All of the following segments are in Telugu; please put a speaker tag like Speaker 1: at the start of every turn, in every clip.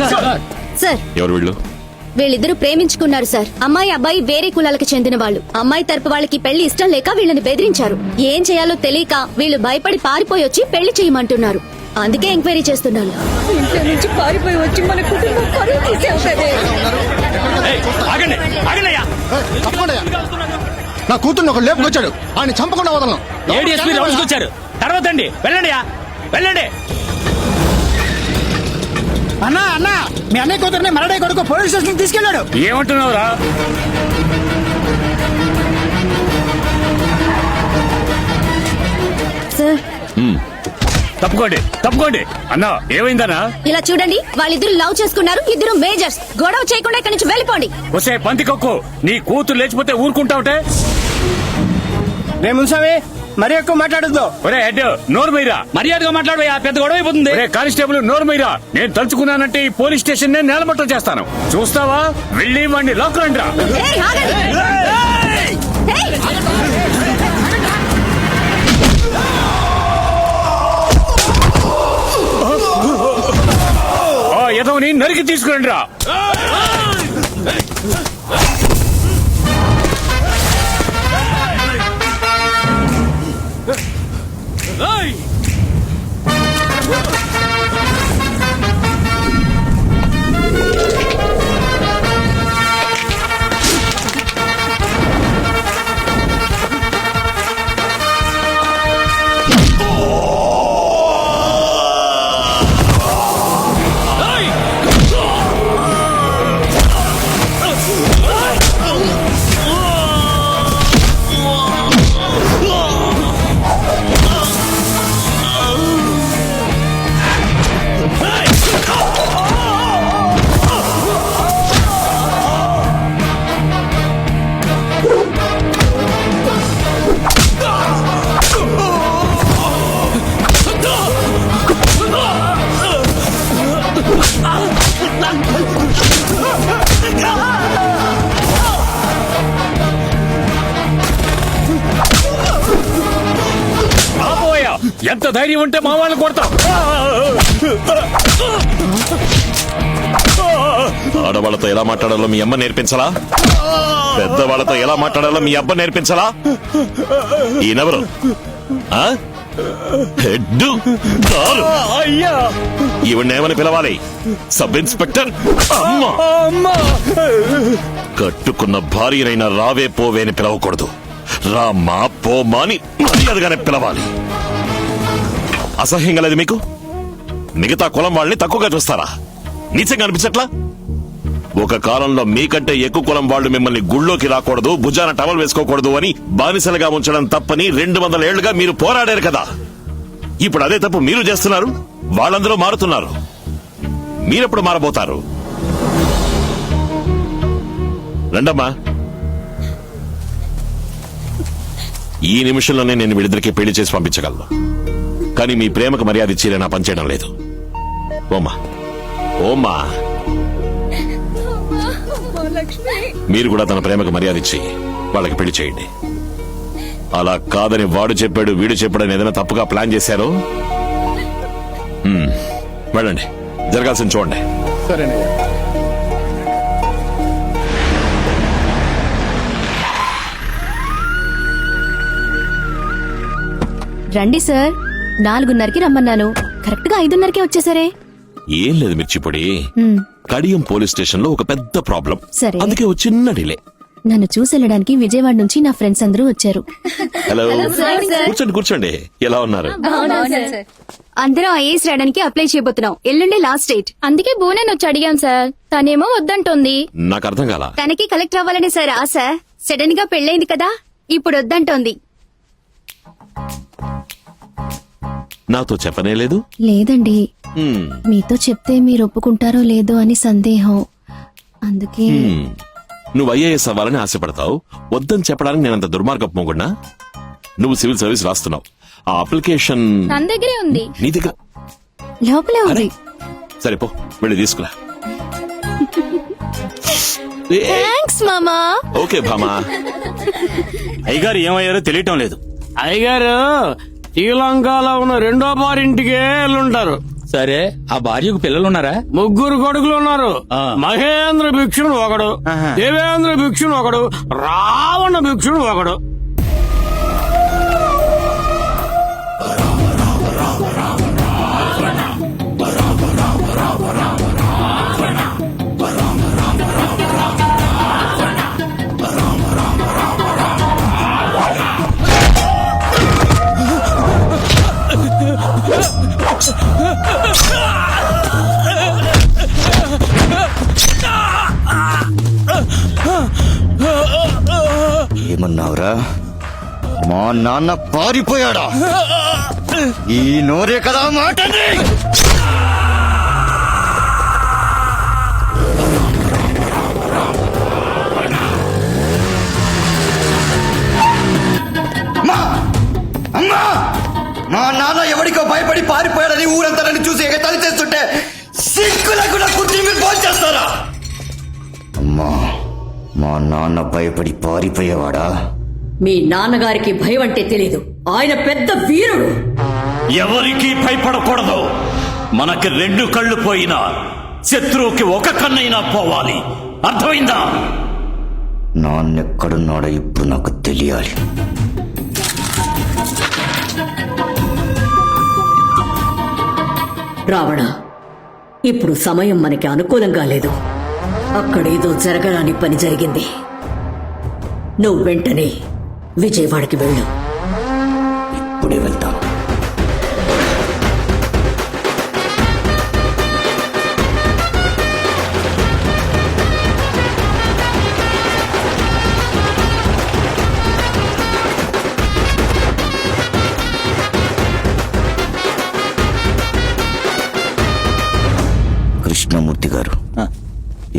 Speaker 1: సార్
Speaker 2: ఎవరు వీళ్ళు?
Speaker 1: వీళ్ళిద్దరూ ప్రేమించుకున్నారు సార్. అమ్మాయి అబ్బాయి వేరే కులాలకు చెందిన వాళ్ళు. అమ్మాయి తరపు వాళ్ళకి పెళ్లి ఇష్టం లేక వీళ్ళని బెదిరించారు. ఏం చేయాలో తెలియక వీళ్ళు భయపడి పారిపోయి వచ్చి పెళ్లి చేయమంటున్నారు. అందుకే ఎంక్వైరీ చేస్తున్నాను.
Speaker 3: ఇంట్లో నుంచి పారిపోయి వచ్చి మన కుటుంబం పరువు తీసావు కదే.
Speaker 4: నా కూతుర్ని ఒక లేపుకొచ్చాడు, ఆయన చంపకుండా వదలను.
Speaker 5: ఏడీఎస్పీ రౌండ్స్ వచ్చారు. తర్వాత అండి వెళ్ళండి వెళ్ళండి.
Speaker 6: అన్నా అన్నా, మీ అన్నయ్య కూతురుని మరడే కొడుకు పోలీస్ స్టేషన్ తీసుకెళ్లాడు.
Speaker 5: ఏమంటున్నావురా?
Speaker 1: సార్
Speaker 5: తప్పుకోండి అన్నా. ఏమైందన్నా?
Speaker 1: ఇలా చూడండి, వాళ్ళిద్దరు లవ్ చేసుకున్నారు. ఇద్దరు మేజర్స్. గొడవ చేయకుండా ఇక్కడి నుంచి వెళ్ళిపోండి.
Speaker 5: వసే పందికొక్కు, నీ కూతురు లేచిపోతే ఊరుకుంటావుటే?
Speaker 6: రేమున్సామి, మరి ఎక్కువ మాట్లాడద్దు.
Speaker 5: ఒరే హెడ్, నోరు మీరా. మర్యాదగా మాట్లాడవయ్యా, పెద్ద గొడవ అయిపోతుంది. కానిస్టేబుల్, నోరు మీరా. నేను తలుచుకున్నానంటే ఈ పోలీస్ స్టేషన్ నే నేలమట్టం చేస్తాను. చూస్తావా? వెళ్ళి వాడిని లాక్ రండి రా.
Speaker 1: ఏయ్, ఆగండి. ఏయ్!
Speaker 5: ఎదవని నరికి తీసుకురండి రా. ఎంత ధైర్యం ఉంటే మా వాళ్ళని కొడతాం.
Speaker 2: ఆడవాళ్ళతో ఎలా మాట్లాడాలో మీ అమ్మ నేర్పించలా? పెద్దవాళ్ళతో ఎలా మాట్లాడాలో మీ అబ్బ నేర్పించలా? ఈయనెవరు? హెడ్డు
Speaker 5: అయ్యా,
Speaker 2: ఈవిడేమని పిలవాలి? Sub inspector? కట్టుకున్న భార్యనైనా రావే పోవే అని పిలవకూడదు. రామ్మా పోమా అని మర్యాదగానే పిలవాలి. అసహ్యంగా లేదు మీకు? మిగతా కులం వాళ్ళని తక్కువగా చూస్తారా? నీచంగా అనిపించట్లా? ఒక కాలంలో మీకంటే ఎక్కువ కులం వాళ్ళు మిమ్మల్ని గుళ్ళోకి రాకూడదు, భుజాన టవల్ వేసుకోకూడదు అని బానిసలుగా ఉంచడం తప్పని 200 ఏళ్లుగా మీరు పోరాడారు కదా. ఇప్పుడు అదే తప్పు మీరు చేస్తున్నారు. వాళ్ళందరూ మారుతున్నారు. మీరెప్పుడు మారబోతారు? రండమ్మా. ఈ నిమిషంలోనే నేను వీళ్ళిద్దరికీ పెళ్లి చేసి పంపించగలను. కానీ మీ ప్రేమకు మర్యాద ఇచ్చి నా పనిచేయడం లేదు. ఓమా ఓమా, మీరు కూడా తన ప్రేమకు మర్యాద ఇచ్చి వాళ్ళకి పెళ్లి చేయండి. అలా కాదని వాడు చెప్పాడు వీడు చెప్పాడని ఏదైనా తప్పుగా ప్లాన్ చేశారో వెళ్ళండి, జరగాల్సింది చూడండి.
Speaker 4: సరేనయ్యా.
Speaker 1: రండి సార్. 4:30కి రమ్మన్నాను. కరెక్ట్ గా 5:30కే వచ్చేసరే.
Speaker 2: ఏం లేదు మిర్చిపొడి, కడియం పోలీస్ స్టేషన్ లో ఒక పెద్ద ప్రాబ్లం.
Speaker 1: సరే.
Speaker 2: అందుకే ఒక చిన్న డిలే.
Speaker 1: నన్ను చూసెళ్ళడానికి విజయవాడ నుంచి నా ఫ్రెండ్స్ అందరూ వచ్చారు.
Speaker 2: హలో, కూర్చోండి. ఎలా ఉన్నారు?
Speaker 1: అందరూ ఐఏఎస్ రాయడానికి అప్లై చేయబోతున్నాం. ఎల్లుండి లాస్ట్ డేట్.
Speaker 7: అందుకే బోనని వచ్చి అడిగాం సార్. తనేమో వద్దంటోంది.
Speaker 2: నాకు అర్థం కాల.
Speaker 1: తనకి కలెక్టర్ అవ్వాలని సార్ ఆశ. సడన్ గా పెళ్ళైంది కదా, ఇప్పుడు వద్దంటోంది.
Speaker 2: నాతో చెప్పనే లేదు?
Speaker 1: లేదండి, మీతో చెప్తే మీరు ఒప్పుకుంటారో లేదో అని సందేహం. అందుకే.
Speaker 2: నువ్వు ఐఏఎస్ అవ్వాలని ఆశపడతావు, వద్దని చెప్పడానికి నేనంత దుర్మార్గపు మొగుడ్నా? నువ్వు సివిల్ సర్వీస్ రాస్తున్నావు. ఆ అప్లికేషన్
Speaker 7: తన దగ్గరే ఉంది.
Speaker 2: నీ దగ్గర
Speaker 1: లోపలే ఉంది.
Speaker 2: సరే పో, వెళ్ళి తీసుకురా.
Speaker 1: థ్యాంక్స్ మామా.
Speaker 2: ఓకే భామా.
Speaker 5: అయ్యగారు ఏమయ్యారో తెలియటం లేదు. అయ్యగారు శ్రీలంకలో ఉన్న 2వ బారింటికే వెళ్ళుంటారు.
Speaker 8: సరే ఆ భార్యకు పిల్లలున్నారా?
Speaker 5: ముగ్గురు కొడుకులు ఉన్నారు.
Speaker 8: ఆ.
Speaker 5: మహేంద్ర భిక్షుడు ఒకడు,
Speaker 8: ఆహా.
Speaker 5: దేవేంద్ర భిక్షుడు ఒకడు, రావణ భిక్షుడు ఒకడు.
Speaker 9: ఏమన్నావురా? మా నాన్న పారిపోయాడా? ఈ నోరే కదా మాటని. అమ్మా, మా నాన్న ఎవడికో భయపడి పారిపోయాడని ఊరంతా నన్ను చూసి ఎగతాళి చేస్తుంటే సిగ్గులేకుండా కూర్చుని మీరు ఫోన్ చేస్తారా? అమ్మా, మా నాన్న భయపడి పారిపోయేవాడా?
Speaker 3: మీ నాన్నగారికి భయం అంటే తెలీదు. ఆయన పెద్ద వీరుడు.
Speaker 10: ఎవరికి భయపడకూడదు. మనకి 2 కళ్ళు పోయినా శత్రువుకి ఒక కన్నైనా పోవాలి. అర్థమైందా?
Speaker 9: నాన్నెక్కడున్నాడో ఇప్పుడు నాకు తెలియాలి.
Speaker 3: రావణ, ఇప్పుడు సమయం మనకి అనుకూలంగా లేదు. అక్కడేదో జరగరాని పని జరిగింది. నువ్వు వెంటనే విజయవాడకి వెళ్ళు.
Speaker 9: ఇప్పుడే వెళ్తాను. కృష్ణమూర్తి గారు,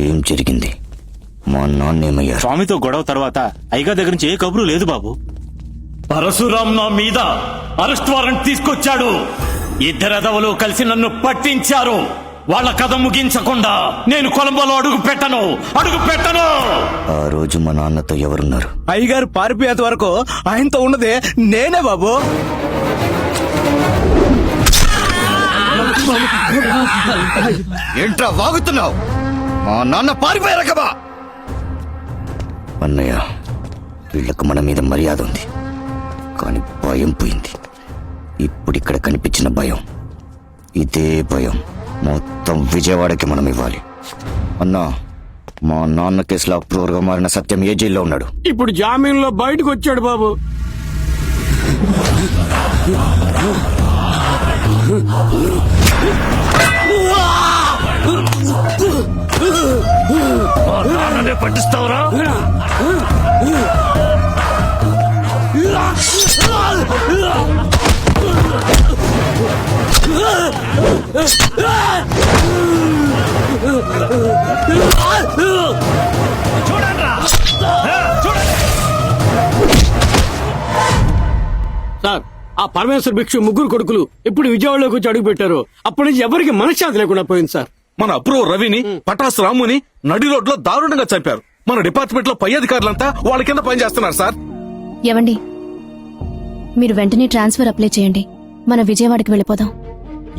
Speaker 9: ఏం జరిగింది? మా నాన్న ఏమయ్యారు?
Speaker 8: స్వామితో గొడవ తర్వాత అయ్యగారి దగ్గర నుంచి ఏ కబురు లేదు బాబు.
Speaker 10: పరశురాం నా మీద అరెస్ట్ వారెంట్ తీసుకొచ్చాడు. 2 ఎదవలు కలిసి నన్ను పట్టించారు. వాళ్ళ కథ ముగించకుండా నేను కొలంబోలో అడుగు పెట్టను.
Speaker 9: ఆ రోజు మా నాన్నతో ఎవరున్నారు?
Speaker 6: అయ్యగారు పారిపోయేంత వరకు ఆయనతో ఉన్నదే నేనే బాబు.
Speaker 9: ఏంట్రా వాగుతున్నావు? మా నాన్న పారిపోయారు కదా. అన్నయ్య, వీళ్ళకు మన మీద మర్యాద ఉంది, కానీ భయం పోయింది. ఇప్పుడు ఇక్కడ కనిపించిన భయం, ఇదే భయం మొత్తం విజయవాడకి మనం ఇవ్వాలి. అన్నా, మా నాన్న కేసులో అప్రూవర్ గా మారిన సత్యం ఏ జైల్లో ఉన్నాడు?
Speaker 5: ఇప్పుడు జామీన్లో బయటకు వచ్చాడు బాబు.
Speaker 10: పట్టిస్తావురా?
Speaker 5: సార్, ఆ పరమేశ్వర భిక్షు ముగ్గురు కొడుకులు ఇప్పుడు విజయవాడలోకి వచ్చి అడుగు పెట్టారు. అప్పటి నుంచి ఎవరికి మనశ్శాంతి లేకుండా పోయింది సార్.
Speaker 11: మన అప్రూవ్ రవిని, పటాస్ రాముని నడి రోడ్లో దారుణంగా చంపారు. మన డిపార్ట్మెంట్ లో పై అధికారులంతా వాళ్ళ కింద పనిచేస్తున్నారు సార్.
Speaker 7: ఏవండి, మీరు వెంటనే ట్రాన్స్ఫర్ అప్లై చేయండి. మన విజయవాడకి వెళ్ళిపోదాం.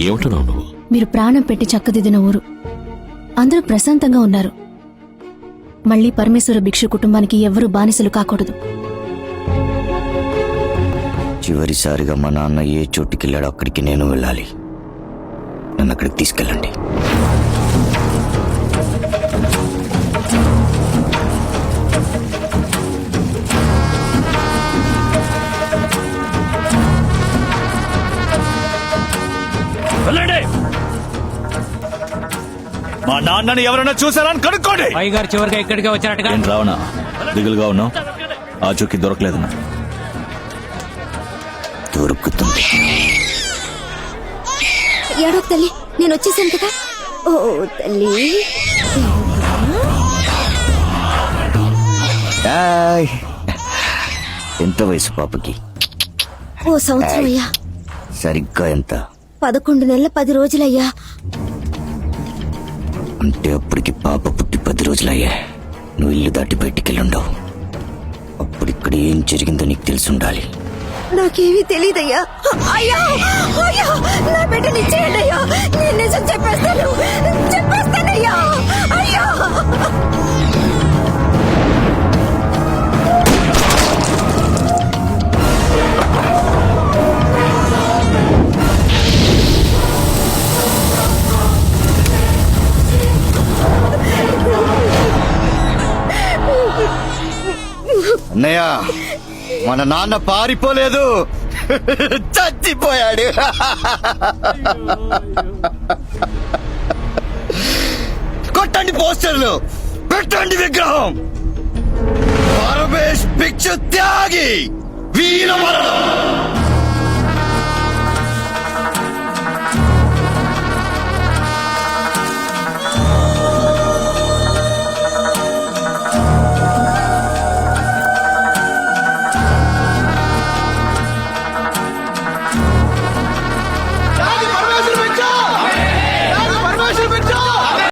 Speaker 2: ఏమంటున్నావు నువ్వు?
Speaker 7: మీరు ప్రాణం పెట్టి చక్కదిద్దిన ఊరు, అందరూ ప్రశాంతంగా ఉన్నారు. మళ్ళీ పరమేశ్వర భిక్షు కుటుంబానికి ఎవ్వరూ బానిసలు కాకూడదు.
Speaker 9: చివరిసారిగా మా నాన్న ఏ చోటుకెళ్ళాడో అక్కడికి నేను వెళ్ళాలి. నన్ను అక్కడికి తీసుకెళ్ళండి.
Speaker 10: వెళ్ళండి. మా నాన్నని ఎవరైనా చూసారా అని కనుక్కోండి.
Speaker 8: అయ్యగారు చివరిగా ఇక్కడికే వచ్చారటగా.
Speaker 11: రావణ, దిగులుగా ఉన్నావు. ఆ చుక్కి దొరకలేదు నా.
Speaker 9: దొరుకుతుంది.
Speaker 1: ఏడో తల్లి, నేను వచ్చేసాను కదా. ఓ తల్లి,
Speaker 9: హాయ్. ఎంత వయసు పాపకి?
Speaker 1: ఓ సంవత్సరం అయ్యా.
Speaker 9: సరిగ్గా ఎంత?
Speaker 1: 11 నెలల 10 రోజులయ్యా.
Speaker 9: అంటే అప్పటికి పాప పుట్టి 10 రోజులయ్యా. నువ్వు ఇల్లు దాటి బయటికి వెళ్ళుండవు. అప్పుడు ఇక్కడ ఏం జరిగిందో నీకు తెలిసి ఉండాలి.
Speaker 1: నాకేమీ తెలియదయ్యా. అయ్యా అయ్యా, నా బిడ్డని ఇచ్చేయండి అయ్యా. నేను నిజం చెప్పేస్తానయ్యా. అయ్యా
Speaker 9: అన్నయ్య, మన నాన్న పారిపోలేదు, చచ్చిపోయాడు. కొట్టండి పోస్టర్లు, పెట్టండి విగ్రహం. పరమేశ్ భిక్షు త్యాగి వీర మరణం.